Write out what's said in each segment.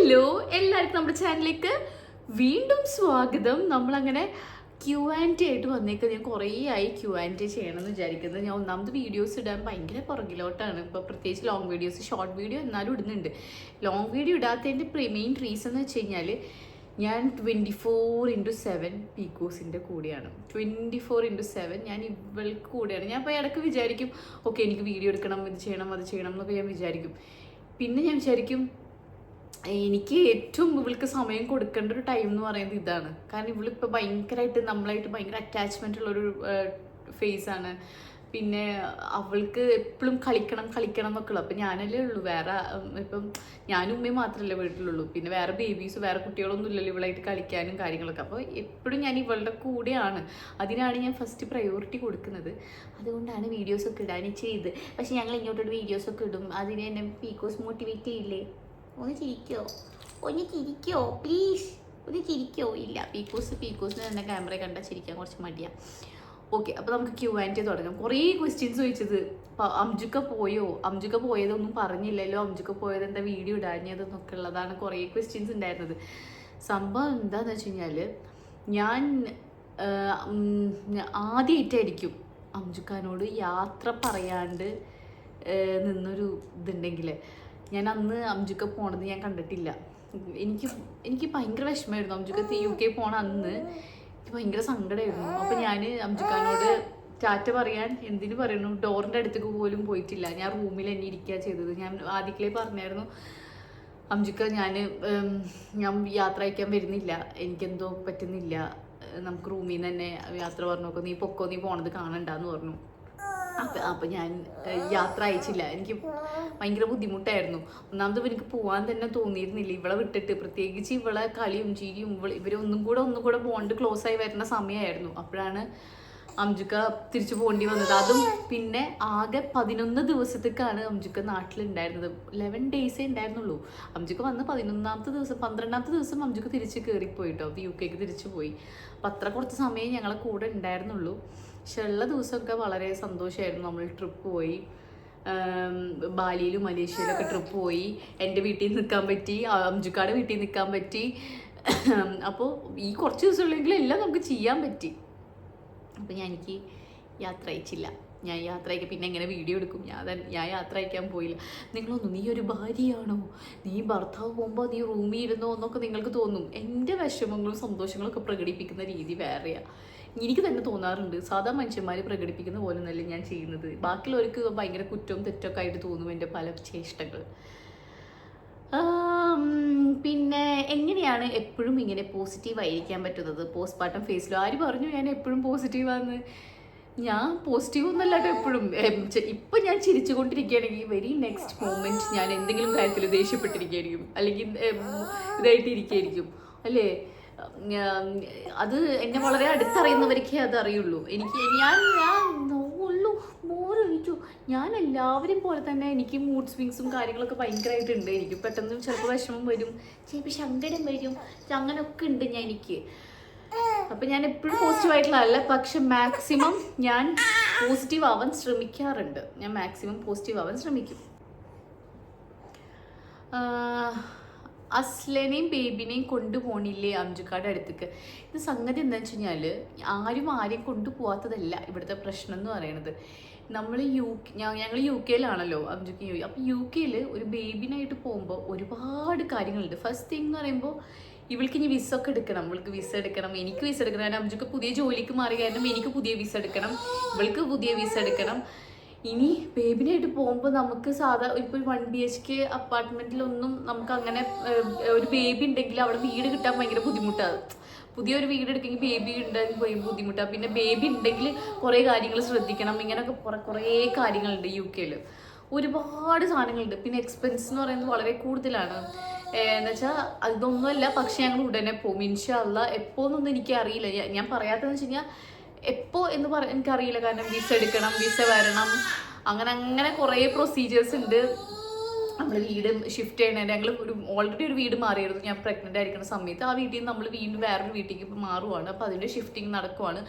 Hello, എല്ലാവർക്കും നമ്മുടെ ചാനലിലേക്ക് വീണ്ടും സ്വാഗതം. നമ്മളങ്ങനെ Q&A ആയിട്ട് വന്നേക്കുക. ഞാൻ കുറേ ആയി Q&A ചെയ്യണമെന്ന് വിചാരിക്കുന്നത്. ഞാൻ ഒന്നാമത് വീഡിയോസ് ഇടാൻ ഭയങ്കര പുറകിലോട്ടാണ്. ഇപ്പോൾ പ്രത്യേകിച്ച് ലോങ് വീഡിയോസ്, ഷോർട്ട് വീഡിയോ എന്നാലും ഇടുന്നുണ്ട്. ലോങ് വീഡിയോ ഇടാത്തതിൻ്റെ മെയിൻ റീസൺ എന്ന് വെച്ച് കഴിഞ്ഞാൽ ഞാൻ 24/7 പീക്കോസിൻ്റെ കൂടെയാണ്. 24/7 ഞാൻ ഇവൾക്ക് കൂടെയാണ്. ഞാൻ ഇപ്പോൾ ഇടയ്ക്ക് വിചാരിക്കും, ഓക്കെ എനിക്ക് വീഡിയോ എടുക്കണം, ഇത് ചെയ്യണം, അത് ചെയ്യണം എന്നൊക്കെ ഞാൻ വിചാരിക്കും. പിന്നെ ഞാൻ വിചാരിക്കും എനിക്ക് ഏറ്റവും ഇവൾക്ക് സമയം കൊടുക്കേണ്ട ഒരു ടൈം എന്ന് പറയുന്നത് ഇതാണ്. കാരണം ഇവളിപ്പോൾ ഭയങ്കരമായിട്ട് നമ്മളായിട്ട് ഭയങ്കര അറ്റാച്ച്മെൻ്റ് ഉള്ളൊരു ഫേസാണ്. പിന്നെ അവൾക്ക് എപ്പോഴും കളിക്കണം എന്നൊക്കെ ഉള്ളു. അപ്പം ഞാനല്ലേ ഉള്ളൂ, വേറെ ഇപ്പം ഞാനും ഉമ്മയും മാത്രമല്ലേ വീട്ടിലുള്ളൂ. പിന്നെ വേറെ ബേബീസ്, വേറെ കുട്ടികളൊന്നും ഇല്ലല്ലോ ഇവളായിട്ട് കളിക്കാനും കാര്യങ്ങളൊക്കെ. അപ്പോൾ എപ്പോഴും ഞാൻ ഇവളുടെ കൂടെയാണ്. അതിനാണ് ഞാൻ ഫസ്റ്റ് പ്രയോറിറ്റി കൊടുക്കുന്നത്. അതുകൊണ്ടാണ് വീഡിയോസൊക്കെ ഇടാൻ ചെയ്ത്. പക്ഷേ ഞങ്ങൾ ഇങ്ങോട്ടൊരു വീഡിയോസൊക്കെ ഇടും. അതിനെ എന്നെ പീക്കോസ് മോട്ടിവേറ്റ് ചെയ്യില്ലേ? ഒന്ന് ചിരിക്കോ പ്ലീസ്, ഒന്ന് ചിരിക്കോ? ഇല്ല, പീക്കോസിന് തന്നെ ക്യാമറ കണ്ടാൽ ചിരിക്കാൻ കുറച്ച് മടിയാണ്. ഓക്കെ, അപ്പോൾ നമുക്ക് Q&A തുടങ്ങാം. കുറേ ക്വസ്റ്റ്യൻസ് ചോദിച്ചത്, അംജുക്ക പോയതൊന്നും പറഞ്ഞില്ലല്ലോ, അംജുക്ക പോയത് എന്താ വീഡിയോ ഇടാഞ്ഞതെന്നൊക്കെ ഉള്ളതാണ് കുറേ ക്വസ്റ്റ്യൻസ് ഉണ്ടായിരുന്നത്. സംഭവം എന്താണെന്ന് വെച്ച് കഴിഞ്ഞാൽ ഞാൻ ആദ്യമായിട്ടായിരിക്കും അംജുക്കാനോട് യാത്ര പറയാണ്ട് നിന്നൊരു ഇതുണ്ടെങ്കിൽ. ഞാൻ അന്ന് അംജുക്ക പോണത് ഞാൻ കണ്ടിട്ടില്ല. എനിക്ക് ഭയങ്കര വിഷമമായിരുന്നു. അംജുക്ക UK പോണ അന്ന് എനിക്ക് ഭയങ്കര സങ്കടമായിരുന്നു. അപ്പം ഞാൻ അംജുക്കാനോട് ടാറ്റ പറയാൻ എന്തിനു പറയുന്നു, ഡോറിൻ്റെ അടുത്തേക്ക് പോലും പോയിട്ടില്ല. ഞാൻ റൂമിൽ തന്നെ ഇരിക്കുക ചെയ്തത്. ഞാൻ ആദ്യത്തിലേ പറഞ്ഞായിരുന്നു, അംജുക്ക ഞാൻ യാത്ര അയക്കാൻ വരുന്നില്ല, എനിക്കെന്തോ പറ്റുന്നില്ല, നമുക്ക് റൂമിൽ നിന്ന് തന്നെ യാത്ര പറഞ്ഞു നോക്കാം, നീ പോണത് കാണണ്ടെന്ന് പറഞ്ഞു. അപ്പം ഞാൻ യാത്ര അയച്ചില്ല. എനിക്ക് ഭയങ്കര ബുദ്ധിമുട്ടായിരുന്നു. ഒന്നാമത് എനിക്ക് പോകാൻ തന്നെ തോന്നിയിരുന്നില്ല ഇവളെ വിട്ടിട്ട്. പ്രത്യേകിച്ച് ഇവളെ കളിയും ചിരിയും ഇവരൊന്നും കൂടെ ബോണ്ട് ക്ലോസ് ആയി വരുന്ന സമയമായിരുന്നു. അപ്പോഴാണ് അംജുക്ക തിരിച്ചു പോകേണ്ടി വന്നത്. അതും പിന്നെ ആകെ 11 ദിവസത്തേക്കാണ് അംജുക്ക നാട്ടിലുണ്ടായിരുന്നത്. 11 ഡേയ്സേ ഉണ്ടായിരുന്നുള്ളൂ. അംജുക്ക വന്ന് 12ാമത്തെ ദിവസം അംജുക്ക തിരിച്ച് കയറിപ്പോയിട്ടോ, UKക്ക് തിരിച്ചു പോയി. അപ്പം അത്ര കുറച്ച് സമയം ഞങ്ങളെ കൂടെ ഉണ്ടായിരുന്നുള്ളൂ. പക്ഷെ ഉള്ള ദിവസമൊക്കെ വളരെ സന്തോഷമായിരുന്നു. നമ്മൾ ട്രിപ്പ് പോയി, ബാലിയിലും മലേഷ്യയിലൊക്കെ ട്രിപ്പ് പോയി. എൻ്റെ വീട്ടിൽ നിൽക്കാൻ പറ്റി, അംജുക്കാടെ വീട്ടിൽ നിൽക്കാൻ പറ്റി. അപ്പോൾ ഈ കുറച്ച് ദിവസമുള്ളെങ്കിലും എല്ലാം നമുക്ക് ചെയ്യാൻ പറ്റി. അപ്പം എനിക്ക് യാത്ര അയച്ചില്ല. ഞാൻ യാത്ര അയക്കാൻ പിന്നെ എങ്ങനെ വീഡിയോ എടുക്കും? ഞാൻ യാത്ര അയക്കാൻ പോയില്ല. നിങ്ങളൊന്നും, നീ ഒരു ഭാര്യയാണോ, നീ ഭർത്താവ് പോകുമ്പോൾ നീ റൂമിൽ ഇരുന്നോ എന്നൊക്കെ നിങ്ങൾക്ക് തോന്നും. എൻ്റെ വിഷമങ്ങളും സന്തോഷങ്ങളും ഒക്കെ പ്രകടിപ്പിക്കുന്ന രീതി വേറെയാണ്. എനിക്ക് തന്നെ തോന്നാറുണ്ട്, സാധാ മനുഷ്യന്മാർ പ്രകടിപ്പിക്കുന്ന പോലെ നല്ല ഞാൻ ചെയ്യുന്നത്. ബാക്കിയുള്ളവർക്ക് ഭയങ്കര കുറ്റവും തെറ്റൊക്കെ ആയിട്ട് തോന്നും എൻ്റെ പല ചേഷ്ടകൾ. പിന്നെ എങ്ങനെയാണ് എപ്പോഴും ഇങ്ങനെ പോസിറ്റീവായിരിക്കാൻ പറ്റുന്നത് പോസ്റ്റ്മോർട്ടം ഫേസിലോ? ആര് പറഞ്ഞു ഞാൻ എപ്പോഴും പോസിറ്റീവാന്ന്? ഞാൻ പോസിറ്റീവ് ഒന്നല്ലാട്ടോ എപ്പോഴും. ഇപ്പം ഞാൻ ചിരിച്ചുകൊണ്ടിരിക്കുകയാണെങ്കിൽ വെരി നെക്സ്റ്റ് മൊമെൻറ്റ് ഞാൻ എന്തെങ്കിലും കാര്യത്തിൽ ദേഷ്യപ്പെട്ടിരിക്കുകയായിരിക്കും, അല്ലെങ്കിൽ ഇതായിട്ടിരിക്കുകയായിരിക്കും അല്ലേ? അത് എന്നെ വളരെ അടുത്തറിയുന്നവർക്കേ അത് അറിയുള്ളൂ. ഞാൻ എല്ലാവരും പോലെ തന്നെ എനിക്ക് മൂഡ് സ്വിങ്സും കാര്യങ്ങളൊക്കെ ഭയങ്കരമായിട്ടുണ്ട്. എനിക്ക് പെട്ടെന്ന് ചിലപ്പോൾ വിഷമം വരും, ചിലപ്പോൾ സങ്കടം വരും, അങ്ങനെയൊക്കെ ഉണ്ട് എനിക്ക്. അപ്പം ഞാൻ എപ്പോഴും പോസിറ്റീവായിട്ടുള്ളതല്ല, പക്ഷെ മാക്സിമം ഞാൻ പോസിറ്റീവ് ആവാൻ ശ്രമിക്കാറുണ്ട്. ശ്രമിക്കും. അസ്ലനെയും ബേബിനെയും കൊണ്ടുപോകണില്ലേ അംജുക്കാടെ അടുത്തേക്ക്? ഇത് സംഗതി എന്താണെന്ന് വെച്ച് കഴിഞ്ഞാൽ, ആരെയും കൊണ്ടുപോകാത്തതല്ല ഇവിടുത്തെ പ്രശ്നം എന്ന് പറയുന്നത്. ഞങ്ങൾ UK-യിലാണല്ലോ, അംജുക്ക് അപ്പോൾ UK-യിൽ ഒരു ബേബിനായിട്ട് പോകുമ്പോൾ ഒരുപാട് കാര്യങ്ങളുണ്ട്. ഫസ്റ്റ് തിങ് എന്ന് പറയുമ്പോൾ ഇവൾക്ക് ഇനി വിസ ഒക്കെ എടുക്കണം. എനിക്ക് വിസ എടുക്കണം. കാരണം അംജുക്ക് പുതിയ ജോലിക്ക് മാറി കാരണം എനിക്ക് പുതിയ വിസ എടുക്കണം, ഇവൾക്ക് പുതിയ വിസ എടുക്കണം. ഇനി ബേബിനായിട്ട് പോകുമ്പോൾ നമുക്ക് ഇപ്പോൾ 1 BHK അപ്പാർട്ട്മെൻറ്റിലൊന്നും നമുക്ക് അങ്ങനെ ഒരു ബേബി ഉണ്ടെങ്കിൽ അവിടെ വീട് കിട്ടാൻ ഭയങ്കര ബുദ്ധിമുട്ടാണ്. പുതിയൊരു വീട് എടുക്കെങ്കിൽ ബേബി ഉണ്ടെങ്കിൽ ബുദ്ധിമുട്ടാണ്. പിന്നെ ബേബി ഉണ്ടെങ്കിൽ കുറേ കാര്യങ്ങൾ ശ്രദ്ധിക്കണം. ഇങ്ങനെയൊക്കെ കുറേ കാര്യങ്ങളുണ്ട് UK-യിൽ. ഒരുപാട് സാധനങ്ങളുണ്ട്. പിന്നെ എക്സ്പെൻസ് എന്ന് പറയുന്നത് വളരെ കൂടുതലാണ്. എന്നുവെച്ചാൽ അതൊന്നുമല്ല, പക്ഷെ ഞങ്ങൾ ഉടനെ പോകും ഇൻഷാ അല്ലാ. എപ്പോഴൊന്നും എനിക്കറിയില്ല. ഞാൻ പറയാത്തതെന്ന് വെച്ച് കഴിഞ്ഞാൽ എപ്പോൾ എന്ന് എനിക്കറിയില്ല. കാരണം വിസ എടുക്കണം, വിസ വരണം, അങ്ങനെ കുറേ പ്രൊസീജിയേഴ്സ് ഉണ്ട്. നമ്മൾ വീട് ഷിഫ്റ്റ് ചെയ്യണേ. ഞങ്ങൾ ഓൾറെഡി ഒരു വീട് മാറിയിരുന്നു ഞാൻ പ്രഗ്നൻ്റ് ആയിരിക്കുന്ന സമയത്ത്. ആ വീട്ടിൽ നിന്ന് നമ്മൾ വീണ്ടും വേറൊരു വീട്ടിലേക്ക് മാറുവാണ്. അപ്പോൾ അതിൻ്റെ ഷിഫ്റ്റിംഗ് നടക്കുവാണ്.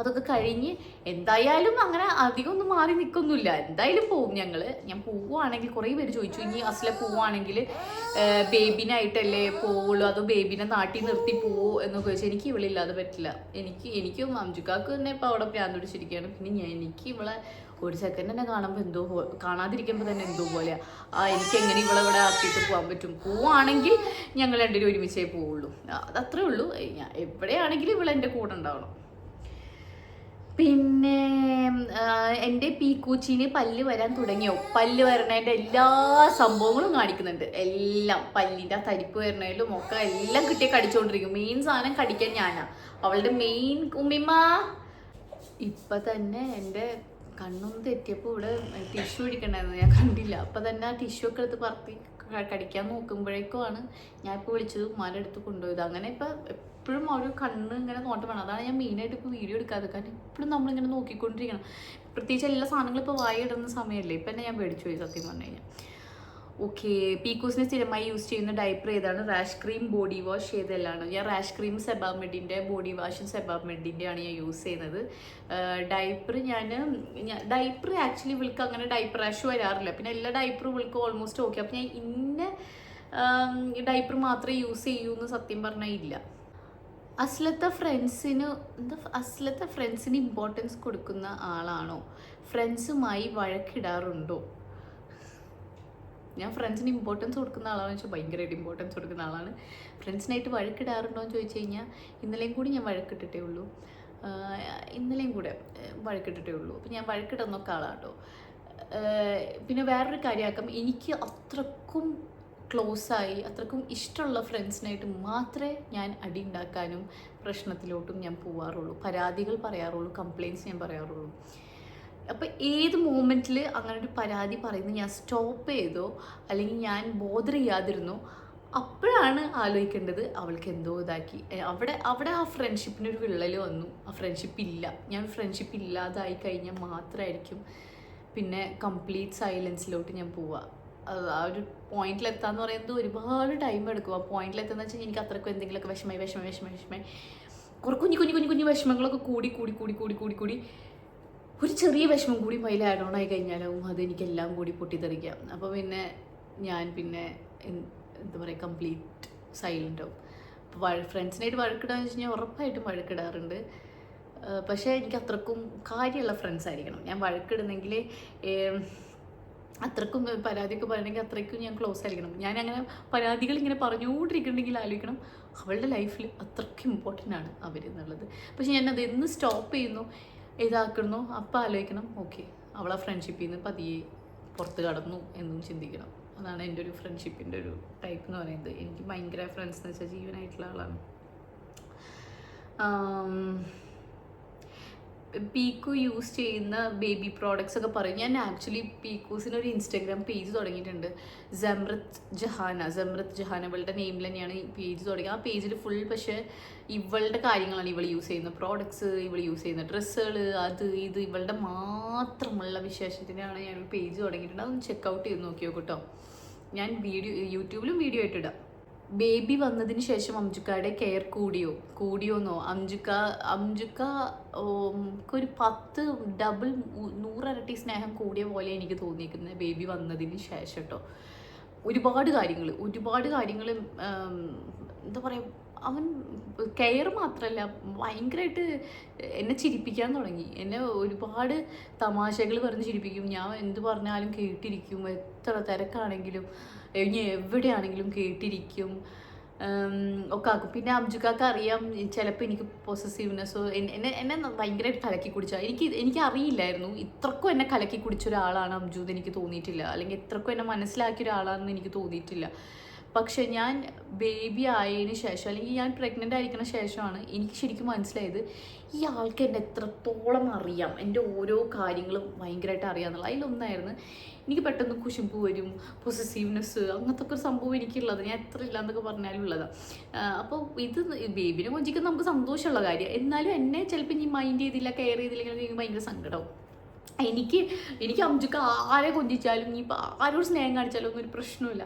അതൊക്കെ കഴിഞ്ഞ് എന്തായാലും അങ്ങനെ അധികം ഒന്നും മാറി നിൽക്കൊന്നുമില്ല, എന്തായാലും പോവും ഞങ്ങൾ. ഞാൻ പോവുകയാണെങ്കിൽ കുറേ പേര് ചോദിച്ചു ഇനി അസല പോവുകയാണെങ്കിൽ ബേബിനായിട്ടല്ലേ പോവുള്ളൂ അതോ ബേബിനെ നാട്ടിൽ നിർത്തി പോവോ എന്നൊക്കെ ചോദിച്ചാൽ എനിക്ക് ഇവളില്ലാതെ പറ്റില്ല. എനിക്കും അംജുക്കാക്ക് തന്നെ ഇപ്പോൾ അവിടെ പ്രാന്ത് പിടിച്ചിരിക്കുകയാണ്. പിന്നെ എനിക്ക് ഇവളെ ഒരു സെക്കൻഡ് തന്നെ കാണുമ്പോൾ എന്തോ കാണാതിരിക്കുമ്പോൾ തന്നെ എന്തോ പോലെയാ. എനിക്ക് എങ്ങനെ ഇവളെ ഇവിടെ ആക്കിയിട്ട് പോകാൻ പറ്റും? പോവുകയാണെങ്കിൽ ഞങ്ങൾ രണ്ടുപേരും ഒരുമിച്ചേ പോവുള്ളൂ, അതത്രേ ഉള്ളൂ. എവിടെയാണെങ്കിലും ഇവളെൻ്റെ കൂടെ ഉണ്ടാവണം. പിന്നെ എൻ്റെ പീക്കൂച്ചിന് പല്ല് വരാൻ തുടങ്ങിയോ? പല്ല് വരണതിൻ്റെ എല്ലാ സംഭവങ്ങളും കാണിക്കുന്നുണ്ട്. എല്ലാം പല്ലിൻ്റെ തരിപ്പ് വരണതിലും ഒക്കെ എല്ലാം കിട്ടിയ കടിച്ചുകൊണ്ടിരിക്കും. മെയിൻ സാധനം കടിക്കാൻ ഞാനാ, അവളുടെ മെയിൻ. ഉമ്മിമ്മ ഇപ്പം തന്നെ എൻ്റെ കണ്ണൊന്ന് തെറ്റിയപ്പോൾ ഇവിടെ ടിഷ്യൂ ഇരിക്കണ്ടായിരുന്നു, ഞാൻ കണ്ടില്ല. അപ്പം തന്നെ ആ ടിഷ്യൂ ഒക്കെ എടുത്ത് പറത്തി കടിക്കാൻ നോക്കുമ്പോഴേക്കുമാണ് ഞാൻ ഇപ്പോൾ വിളിച്ചത് ഉമ്മാൻ്റെ അടുത്ത് കൊണ്ടുപോയത്. അങ്ങനെ ഇപ്പം എപ്പോഴും ഒരു കണ്ണ് ഇങ്ങനെ നോട്ടം വേണം. അതാണ് ഞാൻ മെയിനായിട്ട് ഇപ്പോൾ വീഡിയോ എടുക്കാതെ, കാരണം എപ്പോഴും നമ്മളിങ്ങനെ നോക്കിക്കൊണ്ടിരിക്കണം. പ്രത്യേകിച്ച് എല്ലാ സാധനങ്ങളും ഇപ്പോൾ വായിടുന്ന സമയമല്ലേ. ഇപ്പം തന്നെ ഞാൻ പേടിച്ചു പോയി സത്യം പറഞ്ഞു കഴിഞ്ഞാൽ. ഓക്കെ, പീക്കൂസിനെ സ്ഥിരമായി യൂസ് ചെയ്യുന്ന ഡൈപ്പർ ഏതാണ്? റാഷ് ക്രീം, ബോഡി വാഷ് ഏതെല്ലാമാണ്? ഞാൻ റാഷ് ക്രീം സെബാമെഡിൻ്റെ, ബോഡി വാഷും സെബാമെഡിൻ്റെ ആണ് ഞാൻ യൂസ് ചെയ്യുന്നത്. ഡൈപ്പർ ഡൈപ്പർ ആക്ച്വലി ഇവൾക്ക് അങ്ങനെ ഡൈപ്പർ റാഷ് വരാറില്ല. പിന്നെ എല്ലാ ഡൈപ്പറും ഇവൾക്ക് ഓൾമോസ്റ്റ് ഓക്കെ. അപ്പം ഞാൻ ഇന്ന ഡൈപ്പർ മാത്രമേ യൂസ് ചെയ്യൂ എന്ന് സത്യം പറഞ്ഞാൽ ഇല്ല. അസ്ലത്തെ ഫ്രണ്ട്സിന് ഇമ്പോർട്ടൻസ് കൊടുക്കുന്ന ആളാണോ? ഫ്രണ്ട്സുമായി വഴക്കിടാറുണ്ടോ? ഞാൻ ഫ്രണ്ട്സിന് ഇമ്പോർട്ടൻസ് കൊടുക്കുന്ന ആളാണെന്ന് വെച്ചാൽ ഭയങ്കരമായിട്ട് ഇമ്പോർട്ടൻസ് കൊടുക്കുന്ന ആളാണ്. ഫ്രണ്ട്സിനായിട്ട് വഴക്കിടാറുണ്ടോ എന്ന് ചോദിച്ചു കഴിഞ്ഞാൽ ഇന്നലെയും കൂടി ഞാൻ വഴക്കിട്ടിട്ടേ ഉള്ളൂ. അപ്പം ഞാൻ വഴക്കിടുന്നൊക്കെ ആളാണ് കേട്ടോ. പിന്നെ വേറൊരു കാര്യമാക്കാം, എനിക്ക് അത്രക്കും ക്ലോസായി അത്രക്കും ഇഷ്ടമുള്ള ഫ്രണ്ട്സിനായിട്ട് മാത്രമേ ഞാൻ അടി ഉണ്ടാക്കാനും പ്രശ്നത്തിലോട്ടും ഞാൻ പോവാറുള്ളൂ, പരാതികൾ പറയാറുള്ളൂ, കംപ്ലയിൻറ്റ്സ് ഞാൻ പറയാറുള്ളൂ. അപ്പോൾ ഏത് മൂമെൻറ്റിൽ അങ്ങനെ ഒരു പരാതി പറയുന്നത് ഞാൻ സ്റ്റോപ്പ് ചെയ്തോ അല്ലെങ്കിൽ ഞാൻ ബോധർ ചെയ്യാതിരുന്നോ അപ്പോഴാണ് ആലോചിക്കേണ്ടത് അവൾക്ക് എന്തോ ഇതാക്കി. അവിടെ ആ ഫ്രണ്ട്ഷിപ്പിനൊരു വിള്ളൽ വന്നു, ആ ഫ്രണ്ട്ഷിപ്പ് ഇല്ല. ഞാൻ ഫ്രണ്ട്ഷിപ്പ് ഇല്ലാതായി കഴിഞ്ഞാൽ മാത്രമായിരിക്കും പിന്നെ കംപ്ലീറ്റ് സൈലൻസിലോട്ട് ഞാൻ പോവുക. ആ ഒരു പോയിന്റിലെത്താന്ന് പറയുന്നത് ഒരുപാട് ടൈം എടുക്കും. ആ പോയിന്റിലെത്താന്ന് വെച്ചാൽ എനിക്ക് അത്രക്കും എന്തെങ്കിലുമൊക്കെ വിഷമമായി കുറേ കുഞ്ഞു വിഷമങ്ങളൊക്കെ കൂടി ഒരു ചെറിയ വിഷമം കൂടി മൈൽ ആഡ് ഓൺ ആയി കഴിഞ്ഞാലും അതെനിക്കെല്ലാം കൂടി പൊട്ടിത്തെറിക്കാം. അപ്പോൾ പിന്നെ ഞാൻ എന്താ പറയുക, കംപ്ലീറ്റ് സൈലൻ്റ് ആവും. അപ്പോൾ ഫ്രണ്ട്സിനായിട്ട് വഴക്കിടാന്ന് വെച്ച് കഴിഞ്ഞാൽ ഉറപ്പായിട്ടും വഴക്കിടാറുണ്ട്. പക്ഷേ എനിക്ക് അത്രക്കും കാര്യമുള്ള ഫ്രണ്ട്സ് ആയിരിക്കണം. ഞാൻ വഴക്കിടുന്നെങ്കിൽ അത്രക്കും പരാതിയൊക്കെ പറയണമെങ്കിൽ അത്രയ്ക്കും ഞാൻ ക്ലോസ് ആയിരിക്കണം. ഞാനങ്ങനെ പരാതികൾ ഇങ്ങനെ പറഞ്ഞുകൊണ്ടിരിക്കുന്നുണ്ടെങ്കിൽ ആലോചിക്കണം അവളുടെ ലൈഫിൽ അത്രയ്ക്കും ഇമ്പോർട്ടൻ്റ് ആണ് അവർ എന്നുള്ളത്. പക്ഷെ ഞാനത് എന്ന് സ്റ്റോപ്പ് ചെയ്യുന്നു ഇതാക്കുന്നു അപ്പോൾ ആലോചിക്കണം ഓക്കെ അവൾ ആ ഫ്രണ്ട്ഷിപ്പിൽ നിന്ന് പതിയെ പുറത്ത് കടന്നു എന്നും ചിന്തിക്കണം. അതാണ് എൻ്റെ ഒരു ഫ്രണ്ട്ഷിപ്പിൻ്റെ ഒരു ടൈപ്പ് എന്ന് പറയുന്നത്. എനിക്ക് ഭയങ്കര ഫ്രണ്ട്സ് എന്ന് വെച്ചാൽ ജീവനായിട്ടുള്ള ആളാണ്. പീക്കു യൂസ് ചെയ്യുന്ന ബേബി പ്രോഡക്ട്സ് ഒക്കെ പറയും. ഞാൻ ആക്ച്വലി പീക്കൂസിന് ഒരു ഇൻസ്റ്റാഗ്രാം പേജ് തുടങ്ങിയിട്ടുണ്ട്, ജംറത്ത് ജഹാന ഇവളുടെ നെയിമിൽ തന്നെയാണ് ഈ പേജ് തുടങ്ങി. ആ പേജിൽ ഫുൾ പക്ഷേ ഇവളുടെ കാര്യങ്ങളാണ്, ഇവൾ യൂസ് ചെയ്യുന്ന പ്രോഡക്ട്സ്, ഇവൾ യൂസ് ചെയ്യുന്ന ഡ്രസ്സുകൾ, അത് ഇത് ഇവളുടെ മാത്രമുള്ള വിശേഷത്തിനാണ് ഞാൻ ഒരു പേജ് തുടങ്ങിയിട്ടുണ്ട്. അതൊന്ന് ചെക്കൗട്ട് ചെയ്ത് നോക്കിയോ കേട്ടോ. ഞാൻ യൂട്യൂബിലും വീഡിയോ ആയിട്ടിടാം. ബേബി വന്നതിന് ശേഷം അംജുക്കയുടെ കെയർ കൂടിയോന്നോ? അംജുക്ക ഒരു 10 ഡബിൾ 100 ഇരട്ടി സ്നേഹം കൂടിയ പോലെ എനിക്ക് തോന്നിയിരിക്കുന്നത് ബേബി വന്നതിന് ശേഷം കേട്ടോ. ഒരുപാട് കാര്യങ്ങൾ എന്താ പറയുക, അവൻ കെയർ മാത്രമല്ല ഭയങ്കരമായിട്ട് എന്നെ ചിരിപ്പിക്കാൻ തുടങ്ങി. എന്നെ ഒരുപാട് തമാശകൾ പറഞ്ഞ് ചിരിപ്പിക്കും. ഞാൻ എന്ത് പറഞ്ഞാലും കേട്ടിരിക്കും, എത്ര തിരക്കാണെങ്കിലും ഇനി എവിടെയാണെങ്കിലും കേട്ടിരിക്കും ഒക്കെ ആക്കും. പിന്നെ അംജുക്കാക്ക് അറിയാം ചിലപ്പോൾ എനിക്ക് പൊസസീവ്നെസ്സോ എന്നെ ഭയങ്കരമായിട്ട് കലക്കി കുടിച്ചാൽ എനിക്ക് അറിയില്ലായിരുന്നു ഇത്രക്കും എന്നെ കലക്കി കുടിച്ച ഒരാളാണ് അംജു എന്ന് എനിക്ക് തോന്നിയിട്ടില്ല, അല്ലെങ്കിൽ ഇത്രക്കും എന്നെ മനസ്സിലാക്കിയ ഒരാളാണെന്ന് എനിക്ക് തോന്നിയിട്ടില്ല. പക്ഷെ ഞാൻ ബേബി ആയതിന് ശേഷം അല്ലെങ്കിൽ ഞാൻ പ്രഗ്നൻ്റ് ആയിരിക്കുന്ന ശേഷമാണ് എനിക്ക് ശരിക്കും മനസ്സിലായത് ഈ ആൾക്ക് എന്നെ എത്രത്തോളം അറിയാം, എൻ്റെ ഓരോ കാര്യങ്ങളും ഭയങ്കരമായിട്ട് അറിയാമെന്നുള്ളത്. അതിലൊന്നായിരുന്നു എനിക്ക് പെട്ടെന്ന് കുശുമ്പ് വരും, പൊസസീവ്നെസ്, അങ്ങനത്തെ ഒക്കെ ഒരു സംഭവം എനിക്കുള്ളത്. ഞാൻ എത്ര ഇല്ലാന്നൊക്കെ പറഞ്ഞാലും ഉള്ളതാണ്. അപ്പോൾ ഇത് ബേബിനെ കൊഞ്ചിക്കാൻ നമുക്ക് സന്തോഷമുള്ള കാര്യം, എന്നാലും എന്നെ ചിലപ്പോൾ ഇനി മൈൻഡ് ചെയ്തില്ല, കെയർ ചെയ്തില്ലെങ്കിൽ എനിക്ക് ഭയങ്കര സങ്കടവും. എനിക്ക് എനിക്ക് അംജുക്ക് ആരെ കൊഞ്ചിച്ചാലും ഇനിയിപ്പോൾ ആരോട് സ്നേഹം കാണിച്ചാലും ഒന്നും ഒരു പ്രശ്നമില്ല.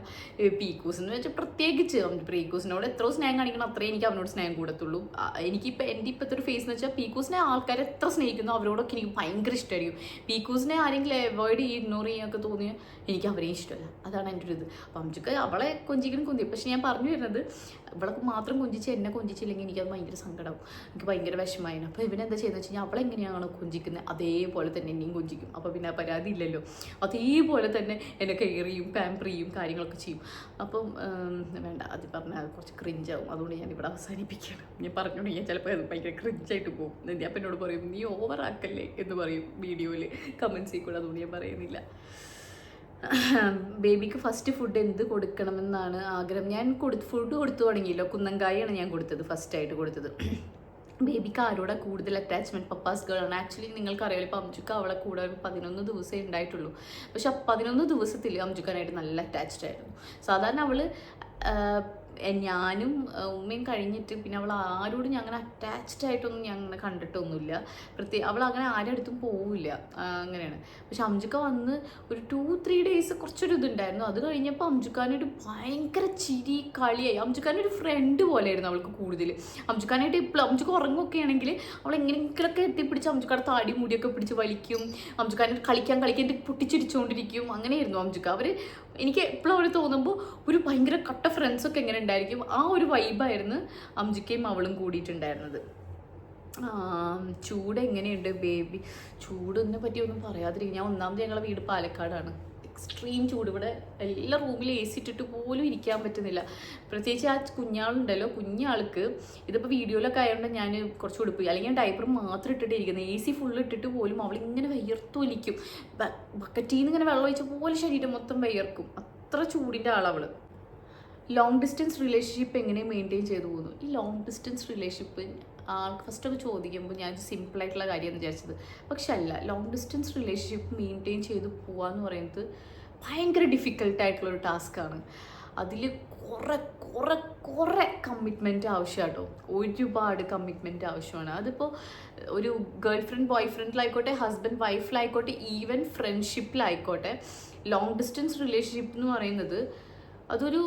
പീക്കൂസ് എന്ന് വെച്ചാൽ പ്രത്യേകിച്ച് പീക്കൂസിനോട് എത്ര സ്നേഹം കാണിക്കണം അത്രയും എനിക്ക് അവനോട് സ്നേഹം കൂടത്തുള്ളൂ. എനിക്കിപ്പോൾ എൻ്റെ ഇപ്പോഴത്തെ ഒരു ഫേസ് എന്ന് വെച്ചാൽ പീക്കൂസിനെ ആൾക്കാർ എത്ര സ്നേഹിക്കുന്നു അവരോടൊക്കെ എനിക്ക് ഭയങ്കര ഇഷ്ടമായിരിക്കും. പീക്കൂസിനെ ആരെങ്കിലും അവോയ്ഡ് ചെയ്യും ഇഗ്നോർ ചെയ്യാനൊക്കെ തോന്നിയാൽ എനിക്ക് അവരെയും ഇഷ്ടമല്ല. അതാണ് എൻ്റെ ഒരു ഇത്. അപ്പം അംജുക്ക് അവളെ കൊഞ്ചിക്കണം പക്ഷെ ഞാൻ പറഞ്ഞു വരുന്നത് ഇവളൊക്കെ മാത്രം കൊഞ്ചിച്ച് എന്നെ കൊഞ്ചിച്ചില്ലെങ്കിൽ എനിക്കത് ഭയങ്കര സങ്കടമാവും, എനിക്ക് ഭയങ്കര വിഷമമായിരുന്നു. അപ്പോൾ ഇവനെന്താ ചെയ്യുന്നത് വെച്ച് കഴിഞ്ഞാൽ അവളെങ്ങനെയാണോ കൊഞ്ചിക്കുന്നത് അതേപോലെ തന്നെ എന്നെയും കൊഞ്ചിക്കും. അപ്പോൾ പിന്നെ പരാതി ഇല്ലല്ലോ. അതേപോലെ തന്നെ എന്നെ കെയർ ചെയ്യും, പാമ്പർ ചെയ്യും, കാര്യങ്ങളൊക്കെ ചെയ്യും. അപ്പം വേണ്ട, അത് പറഞ്ഞാൽ അത് കുറച്ച് ക്രിഞ്ചാവും. അതുകൊണ്ട് ഞാൻ ഇവിടെ അവസാനിപ്പിക്കുകയാണ്. ഞാൻ പറഞ്ഞോണ്ട് ഞാൻ ചിലപ്പോൾ അത് ഭയങ്കര ക്രിഞ്ചായിട്ട് പോകും. അപ്പം എന്നോട് പറയും നീ ഓവറാക്കല്ലേ എന്ന് പറയും വീഡിയോയിൽ കമൻസിൽ കൂടെ. അതുകൊണ്ട് ഞാൻ പറയുന്നില്ല. ബേബിക്ക് ഫസ്റ്റ് ഫുഡ് എന്ത് കൊടുക്കണമെന്നാണ് ആഗ്രഹം. ഞാൻ ഫുഡ് കൊടുത്തു തുടങ്ങിയില്ലോ. കുന്നങ്കായാണ് ഞാൻ കൊടുത്തത്, ഫസ്റ്റായിട്ട് കൊടുത്തത്. ബേബിക്ക് ആരോടാ കൂടുതൽ അറ്റാച്ച്മെൻറ്റ്? പപ്പാസ് ഗേൾ ആണ്. ആക്ച്വലി നിങ്ങൾക്കറിയാലോ, ഇപ്പോൾ അംജുക്ക് അവളെ കൂടെ ഒരു 11 ദിവസമേ ഉണ്ടായിട്ടുള്ളൂ. പക്ഷെ 11 ദിവസത്തിൽ അംജുക്കാനായിട്ട് നല്ല അറ്റാച്ച്ഡ് ആയിരുന്നു. സാധാരണ അവൾ ഞാനും ഉമ്മയും കഴിഞ്ഞിട്ട് പിന്നെ അവൾ ആരോടും ഞാൻ അങ്ങനെ അറ്റാച്ച്ഡ് ആയിട്ടൊന്നും ഞാൻ അങ്ങനെ കണ്ടിട്ടൊന്നുമില്ല. അവൾ അങ്ങനെ ആരുടെ അടുത്തും പോവില്ല, അങ്ങനെയാണ്. പക്ഷെ അംജുക്ക വന്ന് ഒരു 2-3 ഡേയ്സ് കുറച്ചൊരു ഇതുണ്ടായിരുന്നു. അത് കഴിഞ്ഞപ്പോൾ അംജുക്കാനായിട്ട് ഭയങ്കര ചിരി കളിയായി. അംജുക്കാനൊരു ഫ്രണ്ട് പോലെയായിരുന്നു അവൾക്ക് കൂടുതൽ. അംജുക്കാനായിട്ട് ഇപ്പോൾ അംജുക്ക ഉറങ്ങുമൊക്കെ ആണെങ്കിൽ അവൾ എങ്ങനെയെങ്കിലൊക്കെ എത്തിപ്പിടിച്ച് അംജുക്കാടെ താടി മുടിയൊക്കെ പിടിച്ച് വലിക്കും. അംജുക്കാനായിട്ട് കളിക്കാൻ പൊട്ടിച്ചിരിച്ചുകൊണ്ടിരിക്കും. അങ്ങനെയായിരുന്നു അംജുക്ക. എനിക്ക് എപ്പോഴും അവർ തോന്നുമ്പോൾ ഒരു ഭയങ്കര കട്ട ഫ്രണ്ട്സൊക്കെ എങ്ങനെ ഉണ്ടായിരിക്കും, ആ ഒരു വൈബായിരുന്നു അംജിക്കയും അവളും കൂടിയിട്ടുണ്ടായിരുന്നത്. ചൂട് എങ്ങനെയുണ്ട് ബേബി? ചൂടിനെ പറ്റി ഒന്നും പറയാതിരിക്കും. ഞാൻ ഒന്നാമത് ഞങ്ങളുടെ വീട് പാലക്കാടാണ്. എക്സ്ട്രീം ചൂട്. ഇവിടെ എല്ലാ റൂമിലും AC ഇട്ടിട്ട് പോലും ഇരിക്കാൻ പറ്റുന്നില്ല. പ്രത്യേകിച്ച് ആ കുഞ്ഞാളുണ്ടല്ലോ, കുഞ്ഞാൾക്ക് ഇതിപ്പോൾ വീഡിയോയിലൊക്കെ ആയതുകൊണ്ട് ഞാൻ കുറച്ച് ഉടുപ്പ്, അല്ലെങ്കിൽ ഡയപ്പർ മാത്രം ഇട്ടിട്ട് ഇരിക്കുന്നത്. AC ഫുള്ള് ഇട്ടിട്ട് പോലും അവളിങ്ങനെ വിയർത്തൊലിക്കും. ബക്കറ്റിൽ നിന്ന് ഇങ്ങനെ വെള്ളം ഒഴിച്ച പോലെ ശരീരം മൊത്തം വിയർക്കും. അത്ര ചൂടിൻ്റെ ആളവൾ. ലോങ് ഡിസ്റ്റൻസ് റിലേഷൻഷിപ്പ് എങ്ങനെ മെയിൻറ്റെയിൻ ചെയ്തു പോകുന്നു? ഈ ലോങ് ഡിസ്റ്റൻസ് റിലേഷൻഷിപ്പ് ഫസ്റ്റൊക്കെ ചോദിക്കുമ്പോൾ ഞാൻ സിമ്പിളായിട്ടുള്ള കാര്യമെന്ന് വിചാരിച്ചത്. പക്ഷെ അല്ല, ലോങ് ഡിസ്റ്റൻസ് റിലേഷൻഷിപ്പ് മെയിൻറ്റെയിൻ ചെയ്ത് പോകാമെന്ന് പറയുന്നത് ഭയങ്കര ഡിഫിക്കൽട്ടായിട്ടുള്ളൊരു ടാസ്ക്കാണ്. അതിൽ കുറേ കമ്മിറ്റ്മെൻറ്റ് ആവശ്യമാണ് കേട്ടോ. ഒരുപാട് കമ്മിറ്റ്മെൻറ്റ് ആവശ്യമാണ്. അതിപ്പോൾ ഒരു ഗേൾ ഫ്രണ്ട് ബോയ് ഫ്രണ്ടിലായിക്കോട്ടെ, ഹസ്ബൻഡ് വൈഫിലായിക്കോട്ടെ, ഈവൻ ഫ്രണ്ട്ഷിപ്പിലായിക്കോട്ടെ, ലോങ് ഡിസ്റ്റൻസ് റിലേഷൻഷിപ്പ് എന്ന് പറയുന്നത് അതൊരു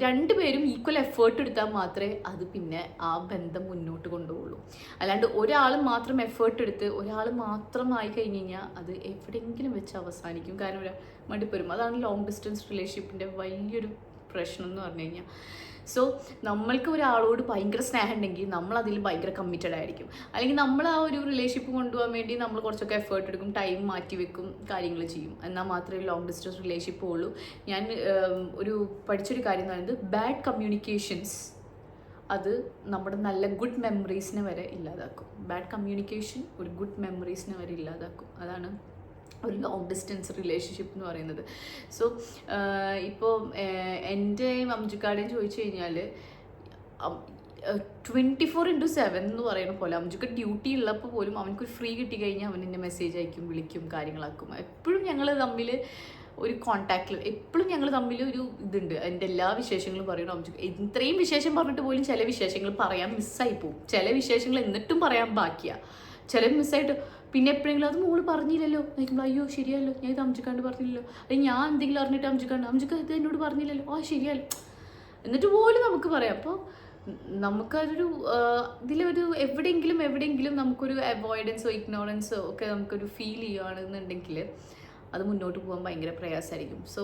രണ്ടുപേരും ഈക്വൽ എഫേർട്ട് എടുത്താൽ മാത്രമേ അത് പിന്നെ ആ ബന്ധം മുന്നോട്ട് കൊണ്ടുപോകുള്ളൂ. അല്ലാണ്ട് ഒരാൾ മാത്രം എഫേർട്ട് എടുത്ത് ഒരാൾ മാത്രം ആയി കഴിഞ്ഞ് കഴിഞ്ഞാൽ അത് എവിടെയെങ്കിലും വെച്ച് അവസാനിക്കും. കാരണം ഒരു മടുപ്പ് വരും. അതാണ് ലോങ് ഡിസ്റ്റൻസ് റിലേഷൻഷിപ്പിൻ്റെ വലിയൊരു പ്രശ്നം എന്ന് പറഞ്ഞു കഴിഞ്ഞാൽ. സോ നമ്മൾക്ക് ഒരാളോട് ഭയങ്കര സ്നേഹം ഉണ്ടെങ്കിൽ നമ്മൾ അതിൽ ഭയങ്കര കമ്മിറ്റഡ് ആയിരിക്കും. അല്ലെങ്കിൽ നമ്മൾ ആ ഒരു റിലേഷൻഷിപ്പ് കൊണ്ടുപോകാൻ വേണ്ടി നമ്മൾ കുറച്ചൊക്കെ എഫേർട്ട് എടുക്കും, ടൈം മാറ്റി വെക്കും, കാര്യങ്ങൾ ചെയ്യും. എന്നാൽ മാത്രമേ ലോങ് ഡിസ്റ്റൻസ് റിലേഷൻഷിപ്പ് ഉള്ളൂ. ഞാൻ പഠിച്ചൊരു കാര്യം എന്ന് പറയുന്നത് ബാഡ് കമ്മ്യൂണിക്കേഷൻസ് അത് നമ്മുടെ നല്ല ഗുഡ് മെമ്മറീസിനെ വരെ ഇല്ലാതാക്കും. ബാഡ് കമ്മ്യൂണിക്കേഷൻ ഒരു ഗുഡ് മെമ്മറീസിനെ വരെ ഇല്ലാതാക്കും. അതാണ് ഒരു ലോങ് ഡിസ്റ്റൻസ് റിലേഷൻഷിപ്പ് എന്ന് പറയുന്നത്. സോ ഇപ്പോൾ എൻ്റെയും അംജുക്കാടെയും ചോദിച്ചു കഴിഞ്ഞാൽ 24/7 എന്ന് പറയുന്ന പോലെ അംജുക്ക് ഡ്യൂട്ടി ഉള്ളപ്പോൾ പോലും അവനക്കൊരു ഫ്രീ കിട്ടിക്കഴിഞ്ഞാൽ അവൻ എന്നെ മെസ്സേജ് അയക്കും, വിളിക്കും, കാര്യങ്ങളാക്കും. എപ്പോഴും ഞങ്ങൾ തമ്മിൽ ഒരു കോൺടാക്റ്റിൽ, എപ്പോഴും ഞങ്ങൾ തമ്മിൽ ഒരു ഇതുണ്ട്. എൻ്റെ എല്ലാ വിശേഷങ്ങളും പറയണം അംജുക്ക്. ഇത്രയും വിശേഷം പറഞ്ഞിട്ട് പോലും ചില വിശേഷങ്ങൾ പറയാൻ മിസ്സായി പോകും. ചില വിശേഷങ്ങൾ എന്നിട്ടും പറയാൻ ബാക്കിയാണ്. ചില മിസ്സായിട്ട് പിന്നെ എപ്പോഴെങ്കിലും അത് മോള് പറഞ്ഞില്ലല്ലോ നോക്കുമ്പോൾ അയ്യോ ശരിയല്ലോ, ഞാൻ ഇത് അംജുക്കാണ്ട് പറഞ്ഞില്ലല്ലോ, അല്ലെങ്കിൽ ഞാൻ എന്തെങ്കിലും അറിഞ്ഞിട്ട് അംജുക്ക ഇത് എന്നോട് പറഞ്ഞില്ലല്ലോ, ശരിയല്ലോ, എന്നിട്ട് പോലും നമുക്ക് പറയാം. അപ്പോൾ നമുക്കതൊരു ഇതിലൊരു എവിടെയെങ്കിലും നമുക്കൊരു അവോയ്ഡൻസോ ഇഗ്നോറൻസോ ഒക്കെ നമുക്കൊരു ഫീൽ ചെയ്യുകയാണെന്നുണ്ടെങ്കിൽ അത് മുന്നോട്ട് പോകാൻ ഭയങ്കര പ്രയാസമായിരിക്കും. സോ